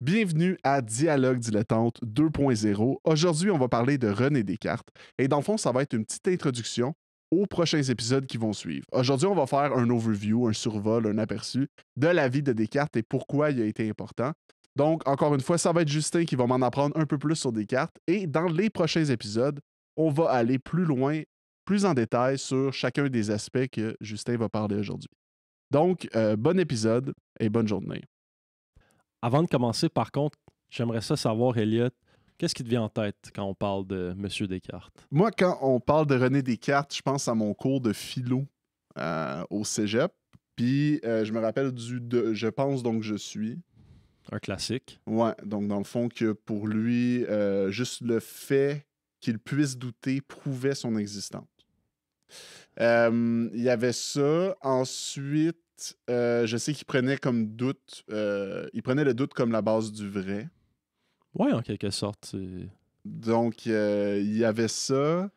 Bienvenue à Dialogue dilettante 2.0. Aujourd'hui, on va parler de René Descartes. Et dans le fond, ça va être une petite introduction aux prochains épisodes qui vont suivre. Aujourd'hui, on va faire un overview, un survol, un aperçu de la vie de Descartes et pourquoi il a été important. Donc, encore une fois, ça va être Justin qui va m'en apprendre un peu plus sur Descartes. Et dans les prochains épisodes, on va aller plus loin, plus en détail sur chacun des aspects que Justin va parler aujourd'hui. Donc, bon épisode et bonne journée. Avant de commencer, par contre, j'aimerais ça savoir, Elliot, qu'est-ce qui te vient en tête quand on parle de Monsieur Descartes? Moi, quand on parle de René Descartes, je pense à mon cours de philo au cégep. Puis, je me rappelle je pense donc je suis. Un classique. Ouais, donc dans le fond, que pour lui, juste le fait qu'il puisse douter prouvait son existence. Il y avait ça. Ensuite, je sais qu'il prenait comme doute, il prenait le doute comme la base du vrai. Ouais, en quelque sorte. Donc, il y avait ça.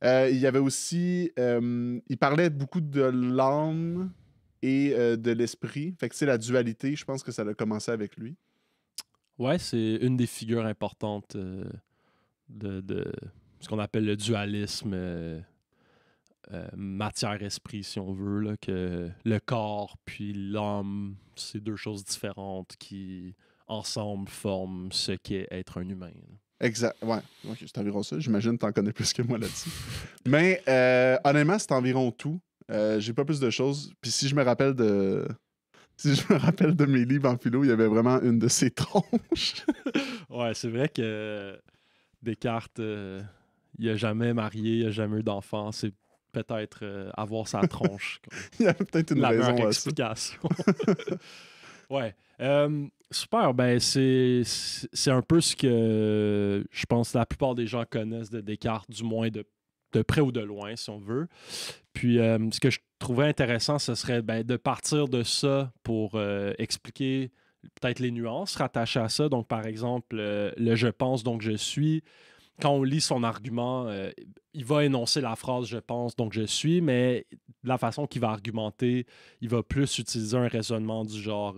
Il y avait aussi. Il parlait beaucoup de l'âme et de l'esprit. Fait que c'est la dualité, je pense que ça a commencé avec lui. Ouais, c'est une des figures importantes de ce qu'on appelle le dualisme matière-esprit, si on veut, là, que le corps puis l'âme, c'est deux choses différentes qui, ensemble, forment ce qu'est être un humain. Là. Exact. Ouais, ok, c'est environ ça. J'imagine que t'en connais plus que moi là-dessus. Mais honnêtement, c'est environ tout. J'ai pas plus de choses. Puis si je me rappelle de. Si je me rappelle de mes livres en philo, il y avait vraiment une de ces tronches. Ouais, c'est vrai que Descartes, il n'a jamais marié, il n'a jamais eu d'enfant. C'est peut-être avoir sa tronche. Il y a peut-être une La meilleure raison à ça. explication. Ouais. Super. Ben, c'est un peu ce que je pense que la plupart des gens connaissent de Descartes, du moins de près ou de loin, si on veut. Puis, ce que je trouvais intéressant, ce serait de partir de ça pour expliquer peut-être les nuances rattachées à ça. Donc, par exemple, le je pense, donc je suis. Quand on lit son argument, il va énoncer la phrase je pense, donc je suis, mais de la façon qu'il va argumenter, il va plus utiliser un raisonnement du genre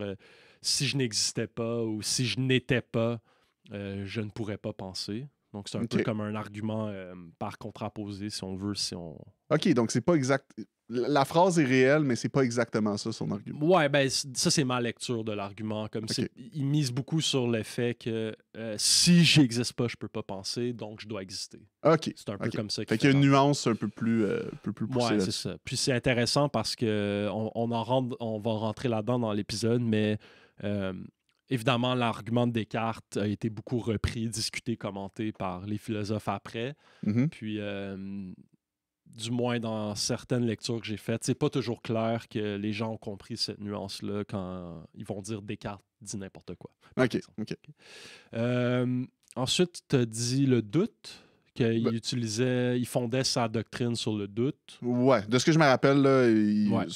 si je n'existais pas ou si je n'étais pas, je ne pourrais pas penser. Donc, c'est un peu Ok. comme un argument par contraposé, si on veut, si on. Ok, donc c'est pas exact. La phrase est réelle, mais c'est pas exactement ça son argument. Ouais, ben ça c'est ma lecture de l'argument. Comme Ok. il mise beaucoup sur le fait que si j'existe pas, je peux pas penser, donc je dois exister. Ok. C'est un peu Ok. comme ça Fait qu'il qu'il fait y a une parler. nuance un peu plus poussée Ouais, c'est là-dessus. ça. Puis c'est intéressant parce que on va rentrer là-dedans dans l'épisode, mais euh, évidemment, l'argument de Descartes a été beaucoup repris, discuté, commenté par les philosophes après. Mhm. Puis du moins dans certaines lectures que j'ai faites, c'est pas toujours clair que les gens ont compris cette nuance-là quand ils vont dire Descartes dit n'importe quoi, par Ok. exemple. Ok. Euh, Ensuite, tu as dit le doute, Ben, il fondait sa doctrine sur le doute. ouais. De ce que je me rappelle, là, Ouais.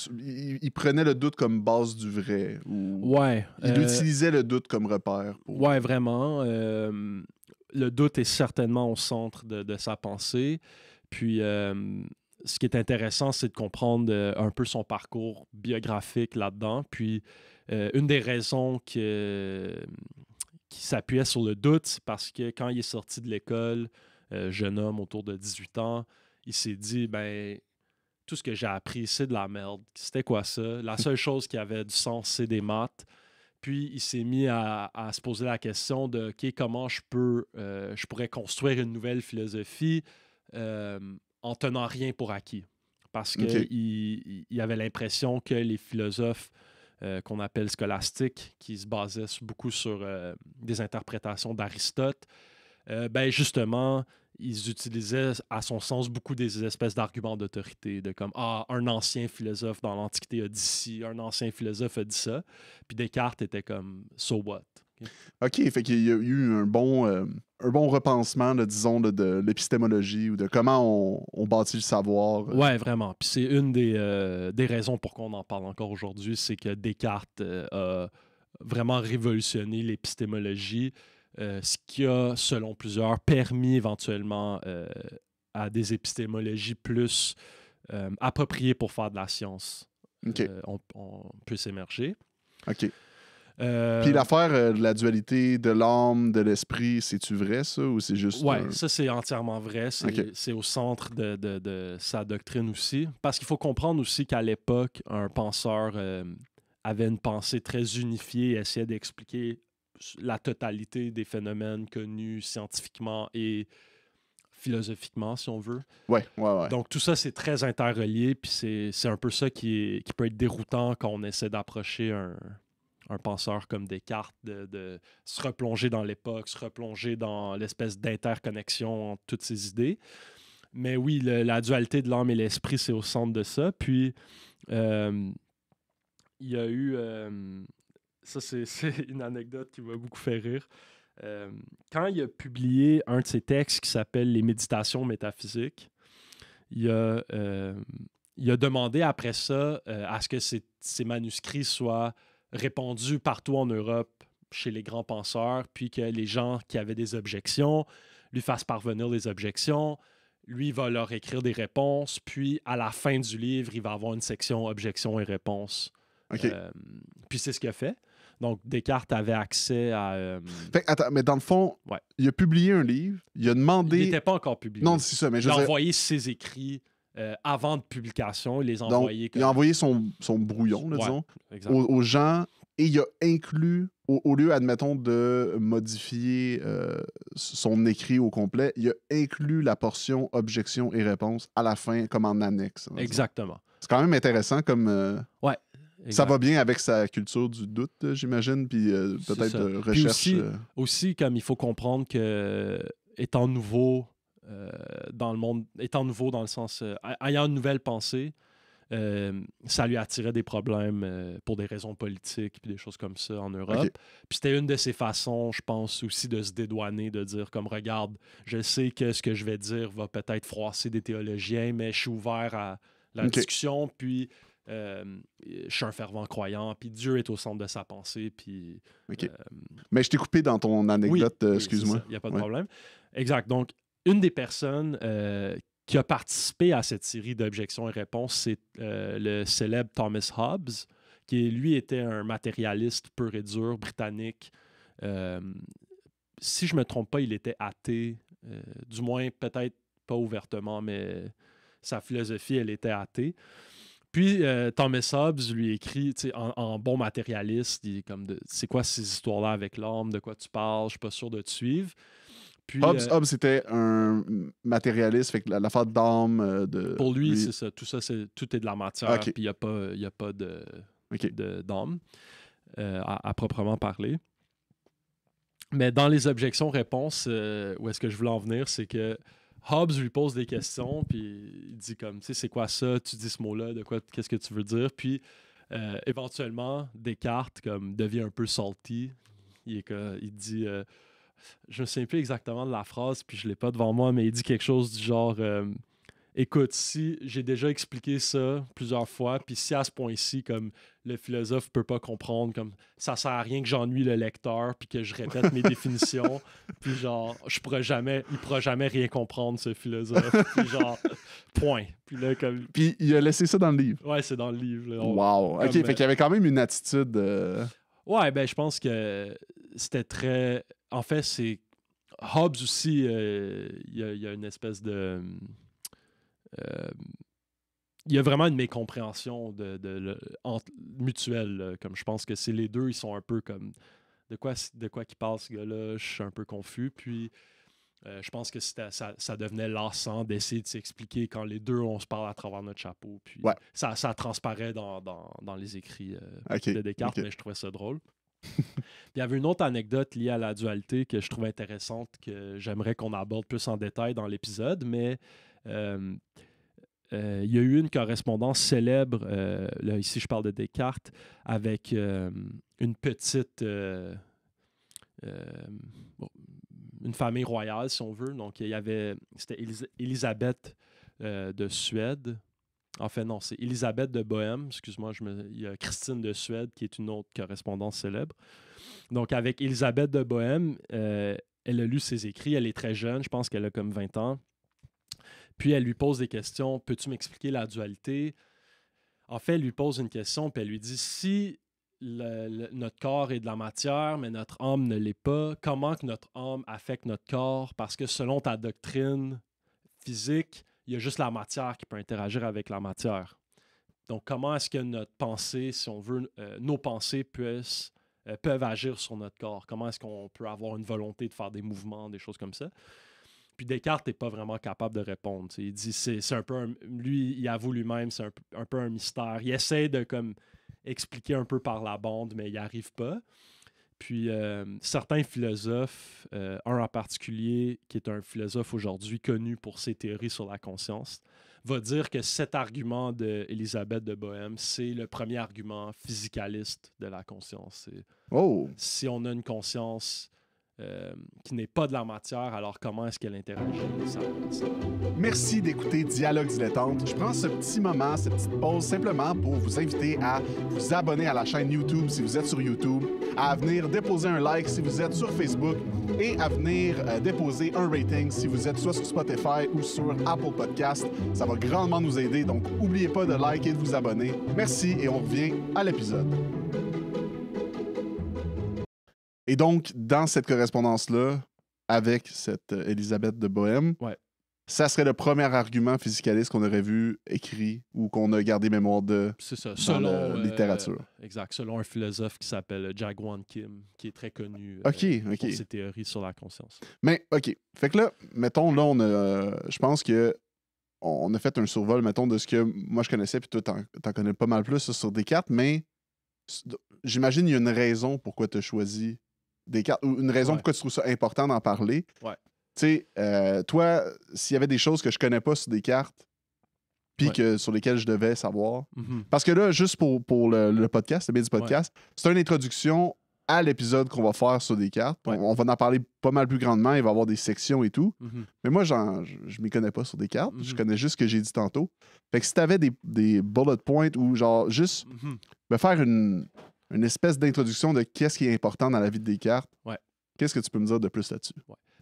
il prenait le doute comme base du vrai. Ou Ouais, il utilisait le doute comme repère pour. ouais, vraiment. Le doute est certainement au centre de sa pensée. Puis, ce qui est intéressant, c'est de comprendre un peu son parcours biographique là-dedans. Puis, une des raisons qui s'appuyait sur le doute, c'est parce que quand il est sorti de l'école, jeune homme autour de 18 ans, il s'est dit, ben, tout ce que j'ai appris, c'est de la merde. C'était quoi ça? La seule chose qui avait du sens, c'est des maths. Puis il s'est mis à se poser la question de OK, comment je pourrais construire une nouvelle philosophie euh, en tenant rien pour acquis. Parce Ok. qu'il il avait l'impression que les philosophes qu'on appelle scolastiques, qui se basaient beaucoup sur des interprétations d'Aristote, ben justement, ils utilisaient, à son sens, beaucoup des espèces d'arguments d'autorité, de comme un ancien philosophe dans l'Antiquité a dit ci, un ancien philosophe a dit ça. Puis Descartes était comme so what? Ok. Fait qu'il y a eu un bon repansement, là, disons, de l'épistémologie ou de comment on bâtit le savoir. Ouais, vraiment. Puis c'est une des raisons pour qu'on en parle encore aujourd'hui, c'est que Descartes a vraiment révolutionné l'épistémologie, ce qui a, selon plusieurs, permis éventuellement à des épistémologies plus appropriées pour faire de la science. Ok. On peut s'émerger. Ok. Puis l'affaire de la dualité de l'âme, de l'esprit, c'est-tu vrai, ça, ou c'est juste... Ouais, ça c'est entièrement vrai. Ok. C'est au centre de sa doctrine aussi. Parce qu'il faut comprendre aussi qu'à l'époque, un penseur avait une pensée très unifiée, essayait d'expliquer la totalité des phénomènes connus scientifiquement et philosophiquement, si on veut. Ouais. Donc tout ça, c'est très interrelié, puis c'est un peu ça qui peut être déroutant quand on essaie d'approcher un penseur comme Descartes, de se replonger dans l'époque, se replonger dans l'espèce d'interconnexion entre toutes ces idées. Mais oui, la dualité de l'âme et l'esprit, c'est au centre de ça. Puis, il y a eu... ça, c'est une anecdote qui m'a beaucoup fait rire. Quand il a publié un de ses textes qui s'appelle Les Méditations métaphysiques, il a demandé après ça à ce que ces manuscrits soient répandus partout en Europe chez les grands penseurs, puis que les gens qui avaient des objections lui fassent parvenir les objections. Lui, il va leur écrire des réponses, puis à la fin du livre, il va avoir une section objections et réponses. OK. Puis c'est ce qu'il a fait. Donc, Descartes avait accès à... Fait que, attends, mais dans le fond, Ouais. il a publié un livre, il a demandé... Il n'était pas encore publié. Non, c'est ça, mais je Il veux a dire... envoyé ses écrits avant de publication. Il les a Donc, envoyés comme... il a envoyé son brouillon, là, Ouais, disons, exact. aux gens, et il a inclus, au lieu, admettons, de modifier son écrit au complet, il a inclus la portion objections et réponses à la fin, comme en annexe. Disons. Exactement. C'est quand même intéressant comme... Ouais. Ça exact. va bien avec sa culture du doute, j'imagine, puis C'est peut-être ça. de Puis recherche. aussi, comme il faut comprendre que étant nouveau dans le monde, étant nouveau dans le sens, ayant une nouvelle pensée, ça lui attirait des problèmes pour des raisons politiques puis des choses comme ça en Europe. Ok. Puis c'était une de ses façons, je pense, aussi de se dédouaner, de dire comme, regarde, je sais que ce que je vais dire va peut-être froisser des théologiens, mais je suis ouvert à la Ok. discussion, puis je suis un fervent croyant, puis Dieu est au centre de sa pensée, puis... OK. Mais je t'ai coupé dans ton anecdote, excuse-moi. Il n'y a pas de Ouais. problème. Exact. Donc, une des personnes qui a participé à cette série d'objections et réponses, c'est le célèbre Thomas Hobbes, qui lui était un matérialiste pur et dur, britannique. Si je ne me trompe pas, il était athée, du moins peut-être pas ouvertement, mais sa philosophie, elle était athée. Puis Thomas Hobbes lui écrit en bon matérialiste, il est comme c'est quoi ces histoires-là avec l'âme, de quoi tu parles, je suis pas sûr de te suivre. Puis, Hobbes c'était un matérialiste, fait que l'affaire d'âme de. pour lui, c'est ça. Tout ça, tout est de la matière, Ok. puis il n'y a pas OK. d'âme à proprement parler. Mais dans les objections-réponses, où est-ce que je voulais en venir, c'est que Hobbes lui pose des questions, puis il dit comme, tu sais, c'est quoi ça? Tu dis ce mot-là, de quoi, qu'est-ce que tu veux dire? Puis éventuellement, Descartes comme devient un peu salty. Il dit, je me souviens plus exactement de la phrase, puis je l'ai pas devant moi, mais il dit quelque chose du genre, écoute, si j'ai déjà expliqué ça plusieurs fois, puis si à ce point-ci, comme le philosophe peut pas comprendre, comme ça sert à rien que j'ennuie le lecteur, puis que je répète mes définitions, puis genre, il pourra jamais rien comprendre, ce philosophe, puis genre, point. Puis là, comme... Puis il a laissé ça dans le livre. Ouais, c'est dans le livre. Là. Wow. OK, fait qu'il y avait quand même une attitude. Ouais, ben je pense que c'était très... En fait, c'est... Hobbes aussi, il y a une espèce de... il y a vraiment une mécompréhension mutuelle. Là, comme je pense que c'est les deux, ils sont un peu comme de quoi qu'il parle ce gars-là, je suis un peu confus. Puis je pense que ça devenait lassant d'essayer de s'expliquer quand les deux, on se parle à travers notre chapeau. Puis Ouais. ça transparaît dans les écrits OK. de Descartes, OK. mais je trouvais ça drôle. Il y avait une autre anecdote liée à la dualité que je trouvais intéressante, que j'aimerais qu'on aborde plus en détail dans l'épisode, mais il y a eu une correspondance célèbre, là ici je parle de Descartes, avec une petite... une famille royale, si on veut. Donc, c'était Élisabeth de Suède. En fait, non, c'est Élisabeth de Bohême. Excuse-moi, il y a Christine de Suède qui est une autre correspondance célèbre. Donc, avec Élisabeth de Bohême, elle a lu ses écrits. Elle est très jeune, je pense qu'elle a comme 20 ans. Puis, elle lui pose des questions. Peux-tu m'expliquer la dualité? En fait, elle lui pose une question, puis elle lui dit, si notre corps est de la matière, mais notre âme ne l'est pas. Comment que notre âme affecte notre corps? Parce que selon ta doctrine physique, il y a juste la matière qui peut interagir avec la matière. Donc, comment est-ce que notre pensée, si on veut, nos pensées peuvent agir sur notre corps? Comment est-ce qu'on peut avoir une volonté de faire des mouvements, des choses comme ça? Puis Descartes n'est pas vraiment capable de répondre. Il dit, c'est un peu, lui, il avoue lui-même, c'est un peu un mystère. Il essaie de comme expliquer un peu par la bande, mais il n'y arrive pas. Puis certains philosophes, un en particulier, qui est un philosophe aujourd'hui connu pour ses théories sur la conscience, va dire que cet argument d'Élisabeth de Bohème, c'est le premier argument physicaliste de la conscience. Oh! Si on a une conscience qui n'est pas de la matière, alors comment est-ce qu'elle interagit? Merci d'écouter Dialogue dilettante. Je prends ce petit moment, cette petite pause, simplement pour vous inviter à vous abonner à la chaîne YouTube si vous êtes sur YouTube, à venir déposer un like si vous êtes sur Facebook et à venir déposer un rating si vous êtes soit sur Spotify ou sur Apple Podcast. Ça va grandement nous aider, donc n'oubliez pas de liker et de vous abonner. Merci et on revient à l'épisode. Et donc, dans cette correspondance-là, avec cette Élisabeth de Bohème, ça serait le premier argument physicaliste qu'on aurait vu écrit ou qu'on a gardé mémoire de dans la littérature. Exact. Selon un philosophe qui s'appelle Jaegwon Kim, qui est très connu pour ses théories sur la conscience. Mais, OK. Fait que là, mettons, là, je pense que on a fait un survol, mettons, de ce que moi je connaissais, puis toi, t'en connais pas mal plus sur Descartes, mais j'imagine qu'il y a une raison pourquoi tu as choisi Descartes, ou une raison pourquoi tu trouves ça important d'en parler. Ouais. Tu sais, toi, s'il y avait des choses que je connais pas sur Descartes, puis sur lesquelles je devais savoir. Parce que là, juste pour le podcast, le biais du podcast, c'est une introduction à l'épisode qu'on va faire sur Descartes. On va en parler pas mal plus grandement, il va y avoir des sections et tout. Mais moi, je m'y connais pas sur Descartes, je connais juste ce que j'ai dit tantôt. Fait que si t'avais des bullet points ou genre juste me faire une espèce d'introduction de qu'est-ce qui est important dans la vie de Descartes, qu'est-ce que tu peux me dire de plus là-dessus?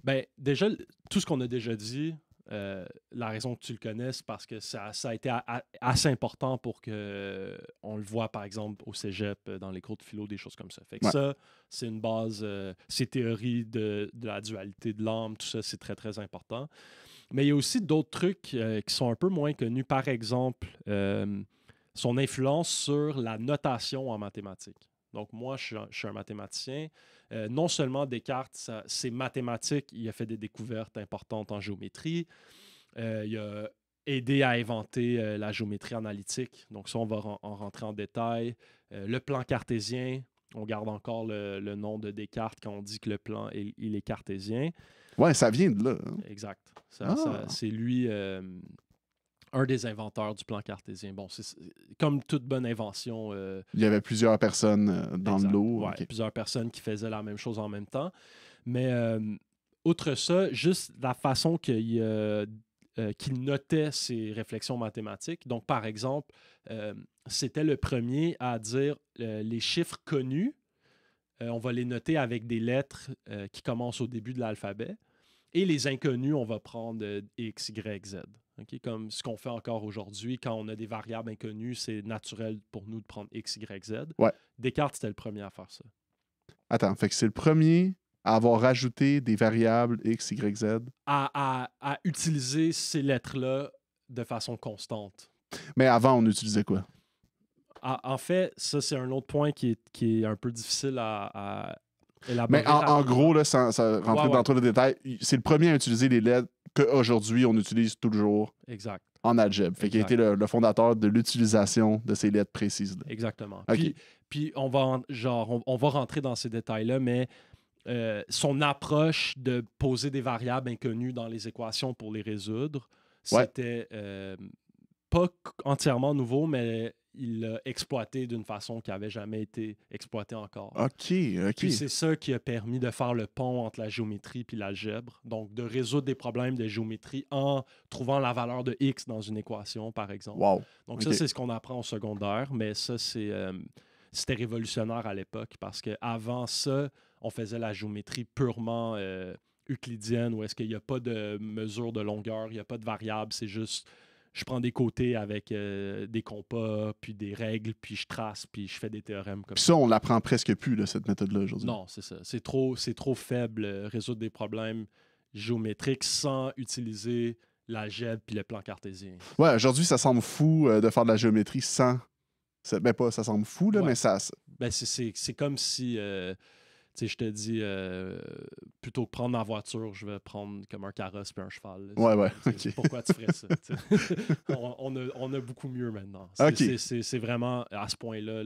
Ben, déjà, tout ce qu'on a déjà dit, la raison que tu le connais, c'est parce que ça a été assez important pour qu'on le voit, par exemple, au cégep, dans les cours de philo, des choses comme ça. Fait que ça, c'est une base, ces théories de la dualité de l'âme, tout ça, c'est très, très important. Mais il y a aussi d'autres trucs qui sont un peu moins connus. Par exemple, son influence sur la notation en mathématiques. Donc, moi, je suis un mathématicien. Non seulement Descartes, c'est mathématique, il a fait des découvertes importantes en géométrie. Il a aidé à inventer la géométrie analytique. Donc, ça, on va en rentrer en détail. Le plan cartésien, on garde encore le nom de Descartes quand on dit que le plan, il est cartésien. Ouais, ça vient de là. Hein? Exact. C'est lui... un des inventeurs du plan cartésien. Bon, c'est comme toute bonne invention. Il y avait plusieurs personnes dans le lot. Ouais, plusieurs personnes qui faisaient la même chose en même temps. Mais outre ça, juste la façon qu'il notait ses réflexions mathématiques. Donc, par exemple, c'était le premier à dire les chiffres connus, on va les noter avec des lettres qui commencent au début de l'alphabet. Et les inconnus, on va prendre X, Y, Z. Okay? Comme ce qu'on fait encore aujourd'hui, quand on a des variables inconnues, c'est naturel pour nous de prendre X, Y, Z. Descartes, c'était le premier à faire ça. Attends, fait que c'est le premier à avoir rajouté des variables X, Y, Z? À utiliser ces lettres-là de façon constante. Mais avant, on utilisait quoi? En fait, ça, c'est un autre point qui est un peu difficile à mais en gros, là, sans rentrer dans trop de détails, c'est le premier à utiliser les lettres qu'aujourd'hui, on utilise toujours en algèbre. Fait qu'il a été le fondateur de l'utilisation de ces lettres précises. Là. Exactement. Okay. Puis on va rentrer dans ces détails-là, mais son approche de poser des variables inconnues dans les équations pour les résoudre, c'était pas entièrement nouveau, mais il l'a exploité d'une façon qui n'avait jamais été exploitée encore. OK. Puis c'est ça qui a permis de faire le pont entre la géométrie et l'algèbre. Donc, de résoudre des problèmes de géométrie en trouvant la valeur de X dans une équation, par exemple. Wow. Donc, ça, c'est ce qu'on apprend au secondaire, mais ça, c'était révolutionnaire à l'époque parce qu'avant ça, on faisait la géométrie purement euclidienne où est-ce qu'il n'y a pas de mesure de longueur, il n'y a pas de variable, c'est juste je prends des côtés avec des compas, puis des règles, puis je trace, puis je fais des théorèmes comme Puis ça. ça, on l'apprend presque plus, là, cette méthode-là, aujourd'hui. Non, c'est ça. C'est trop faible, résoudre des problèmes géométriques sans utiliser l'algèbre puis le plan cartésien. Ouais, aujourd'hui, ça semble fou de faire de la géométrie sans... Ben pas, ça semble fou, là, Ouais. mais ça... Ben, c'est comme si, tu sais, je te dis, plutôt que prendre ma voiture, je vais prendre comme un carrosse puis un cheval. Là. Ouais, C'est- ok. Pourquoi tu ferais ça? Tu sais? On a beaucoup mieux maintenant. Ok. C'est vraiment, à ce point-là,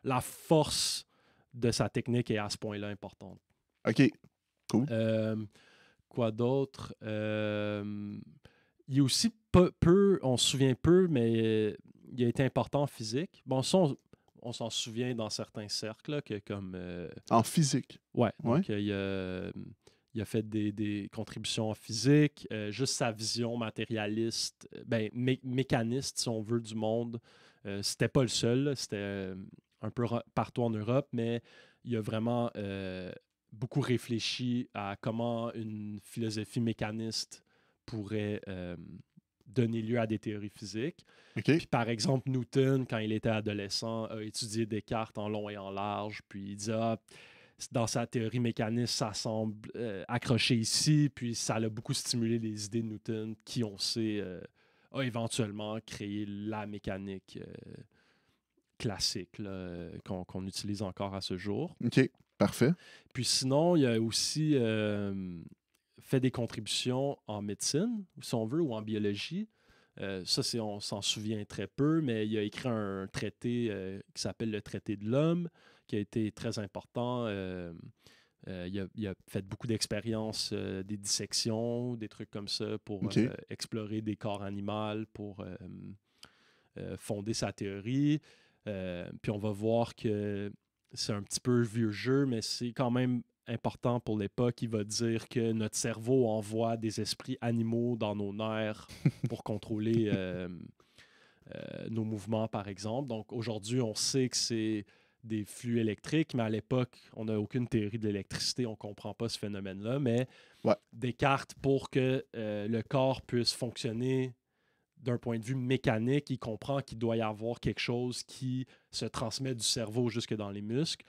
la force de sa technique est à ce point-là importante. OK. Cool. Quoi d'autre? Il est aussi on se souvient peu, mais il a été important en physique. Bon, ça, on s'en souvient dans certains cercles, là, que comme... En physique. ouais, Ouais. donc il a fait des contributions en physique, juste sa vision matérialiste, ben, mécaniste, si on veut, du monde. C'était pas le seul, là, c'était un peu partout en Europe, mais il a vraiment beaucoup réfléchi à comment une philosophie mécaniste pourrait donner lieu à des théories physiques. OK. Puis par exemple, Newton, quand il était adolescent, a étudié Descartes en long et en large, puis il dit dans sa théorie mécaniste, ça semble accroché ici, puis ça a beaucoup stimulé les idées de Newton, qui, on sait, a éventuellement créé la mécanique classique là, qu'on utilise encore à ce jour. OK. Parfait. Puis sinon, il a aussi fait des contributions en médecine, si on veut, ou en biologie. Ça, on s'en souvient très peu, mais il a écrit un traité qui s'appelle le Traité de l'homme, qui a été très important. Il a fait beaucoup d'expériences, des dissections, des trucs comme ça, pour OK. explorer des corps animaux, pour fonder sa théorie. Puis on va voir que c'est un petit peu vieux jeu, mais c'est quand même important pour l'époque. Il va dire que notre cerveau envoie des esprits animaux dans nos nerfs pour contrôler nos mouvements, par exemple. Donc aujourd'hui, on sait que c'est des flux électriques, mais à l'époque, on n'a aucune théorie de l'électricité, on ne comprend pas ce phénomène-là. Mais Ouais. Descartes, pour que le corps puisse fonctionner d'un point de vue mécanique, il comprend qu'il doit y avoir quelque chose qui se transmet du cerveau jusque dans les muscles.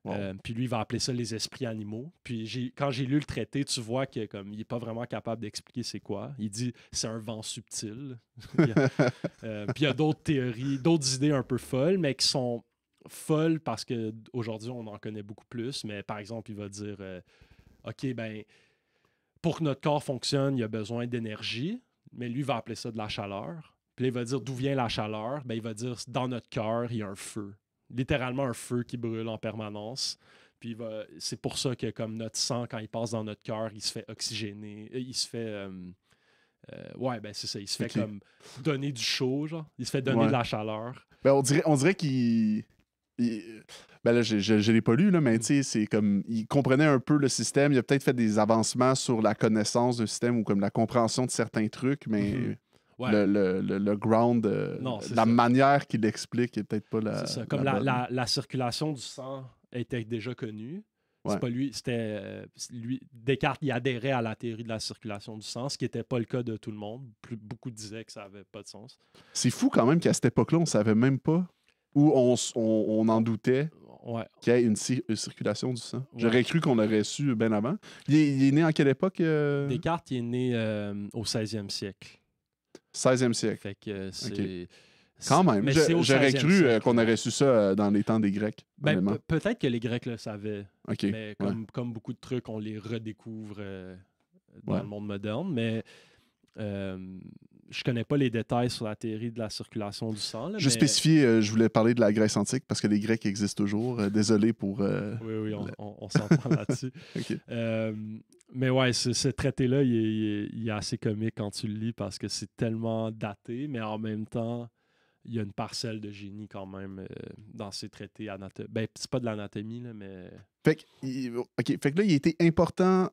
Wow. Puis lui, il va appeler ça les esprits animaux. Puis quand j'ai lu le traité, tu vois qu'il n'est pas vraiment capable d'expliquer c'est quoi. Il dit c'est un vent subtil. Puis il y a d'autres théories, d'autres idées un peu folles, mais qui sont folles parce qu'aujourd'hui, on en connaît beaucoup plus. Mais par exemple, il va dire OK, ben pour que notre corps fonctionne, il y a besoin d'énergie. Mais lui va appeler ça de la chaleur. Puis là, il va dire d'où vient la chaleur. Ben, il va dire dans notre cœur, il y a un feu. Littéralement un feu qui brûle en permanence. Puis c'est pour ça que comme notre sang, quand il passe dans notre cœur, il se fait oxygéner. Il se fait... ouais, ben c'est ça. Il se fait comme donner du chaud, genre. Il se fait donner de la chaleur. Ben, on dirait qu'il... Ben là, je l'ai pas lu, là, mais tu sais, c'est comme... Il comprenait un peu le système. Il a peut-être fait des avancements sur la connaissance d'un système ou comme la compréhension de certains trucs, mais Ouais. le ground, la manière qu'il l'explique est peut-être pas la... C'est ça. Comme la circulation du sang était déjà connue. Ouais. C'est pas lui, c'était lui. Descartes, il adhérait à la théorie de la circulation du sang, ce qui n'était pas le cas de tout le monde. Beaucoup disaient que ça n'avait pas de sens. C'est fou quand même qu'à cette époque-là, on savait même pas, ou on en doutait, qu'il y ait une circulation du sang. Ouais. J'aurais cru qu'on l'aurait su bien avant. Il est né en quelle époque? Descartes, il est né au 16e siècle. 16e siècle. Fait que c'est... Okay. Quand même. J'aurais cru qu'on aurait su ça dans les temps des Grecs. Ben, peut-être que les Grecs le savaient. Okay. Mais comme beaucoup de trucs, on les redécouvre dans le monde moderne. Mais je connais pas les détails sur la théorie de la circulation du sang. Là, spécifier, je voulais parler de la Grèce antique parce que les Grecs existent toujours. Désolé pour... Oui, on s'entend là-dessus. Okay. Mais ouais, ce traité-là, il est assez comique quand tu le lis parce que c'est tellement daté, mais en même temps, il y a une parcelle de génie quand même dans ces traités anatomiques. Ben, c'est pas de l'anatomie, là, mais... Fait que là, il était important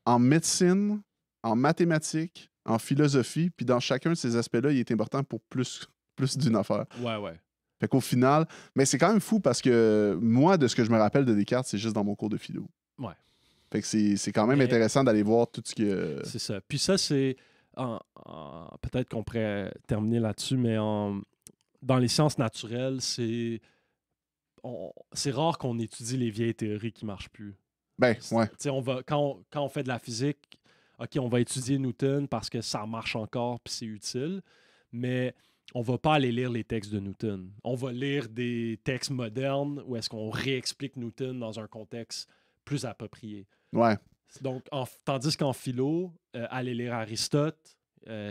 en médecine, en mathématiques, en philosophie, puis dans chacun de ces aspects-là, il est important pour plus d'une affaire. Ouais. Fait qu'au final... Mais c'est quand même fou parce que moi, de ce que je me rappelle de Descartes, c'est juste dans mon cours de philo. Ouais. Fait que c'est quand même intéressant d'aller voir tout ce que... C'est ça. Puis ça, c'est... peut-être qu'on pourrait terminer là-dessus, mais dans les sciences naturelles, c'est rare qu'on étudie les vieilles théories qui ne marchent plus. Ben, ouais. Quand on fait de la physique, OK, on va étudier Newton parce que ça marche encore puis c'est utile, mais on ne va pas aller lire les textes de Newton. On va lire des textes modernes où est-ce qu'on réexplique Newton dans un contexte plus approprié. Ouais. Donc, tandis qu'en philo, aller lire Aristote,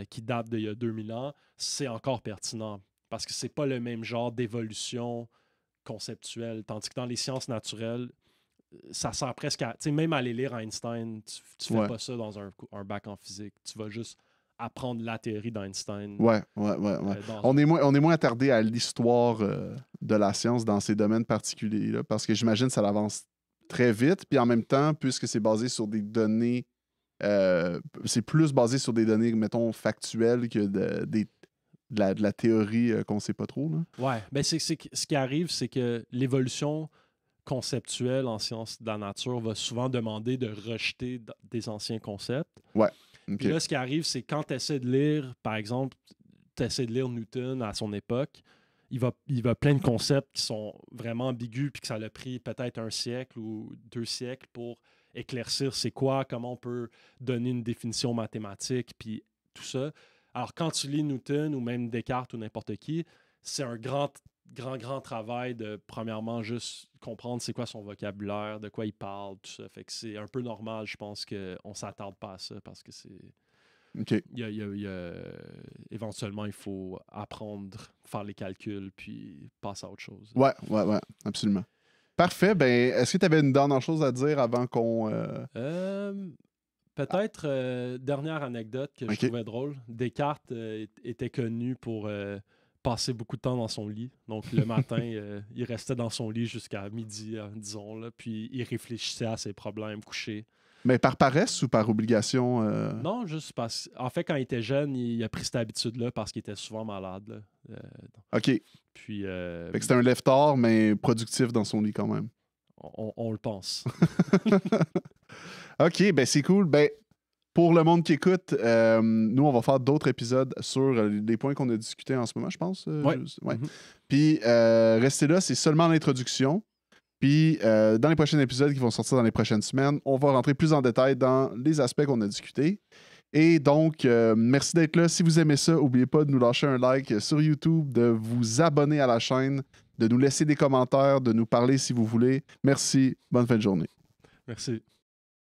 qui date d'il y a 2000 ans, c'est encore pertinent parce que c'est pas le même genre d'évolution conceptuelle. Tandis que dans les sciences naturelles, ça sert presque à... Tu sais, même aller lire Einstein, tu fais pas ça dans un bac en physique. Tu vas juste apprendre la théorie d'Einstein. Ouais. On est moins attardé à l'histoire de la science dans ces domaines particuliers, là, parce que j'imagine que ça avance très vite. Puis en même temps, puisque c'est basé sur des données, c'est plus basé sur des données, mettons, factuelles que de la théorie qu'on ne sait pas trop. Là. Ouais, ben ce qui arrive, c'est que l'évolution conceptuelle en sciences de la nature va souvent demander de rejeter des anciens concepts. Ouais. Puis Okay. là, ce qui arrive, c'est quand tu essaies de lire, par exemple, tu essaies de lire Newton à son époque, il va plein de concepts qui sont vraiment ambigus, puis que ça a pris peut-être 1 siècle ou 2 siècles pour éclaircir c'est quoi, comment on peut donner une définition mathématique, puis tout ça. Alors, quand tu lis Newton ou même Descartes ou n'importe qui, c'est un grand travail de, premièrement, juste comprendre c'est quoi son vocabulaire, de quoi il parle, tout ça. Fait que c'est un peu normal, je pense, qu'on ne s'attarde pas à ça parce que c'est... OK. Éventuellement, il faut apprendre, faire les calculs, puis passer à autre chose. Ouais, absolument. Parfait. Ben, est-ce que tu avais une dernière chose à dire avant qu'on... Peut-être, dernière anecdote que je trouvais drôle. Descartes était connu pour passer beaucoup de temps dans son lit. Donc, le matin, il restait dans son lit jusqu'à midi, disons, là, puis il réfléchissait à ses problèmes couchés. Mais par paresse ou par obligation? Non, juste parce... En fait, quand il était jeune, il a pris cette habitude-là parce qu'il était souvent malade. Là. OK. Puis... Fait que c'était un lève-tard, mais productif dans son lit quand même. On le pense. OK, ben c'est cool. Ben, pour le monde qui écoute, nous, on va faire d'autres épisodes sur les points qu'on a discutés en ce moment, je pense. Ouais. Ouais. Puis, restez là, c'est seulement l'introduction. Puis, dans les prochains épisodes qui vont sortir dans les prochaines semaines, on va rentrer plus en détail dans les aspects qu'on a discutés. Et donc, merci d'être là. Si vous aimez ça, n'oubliez pas de nous lâcher un like sur YouTube, de vous abonner à la chaîne, de nous laisser des commentaires, de nous parler si vous voulez. Merci. Bonne fin de journée. Merci.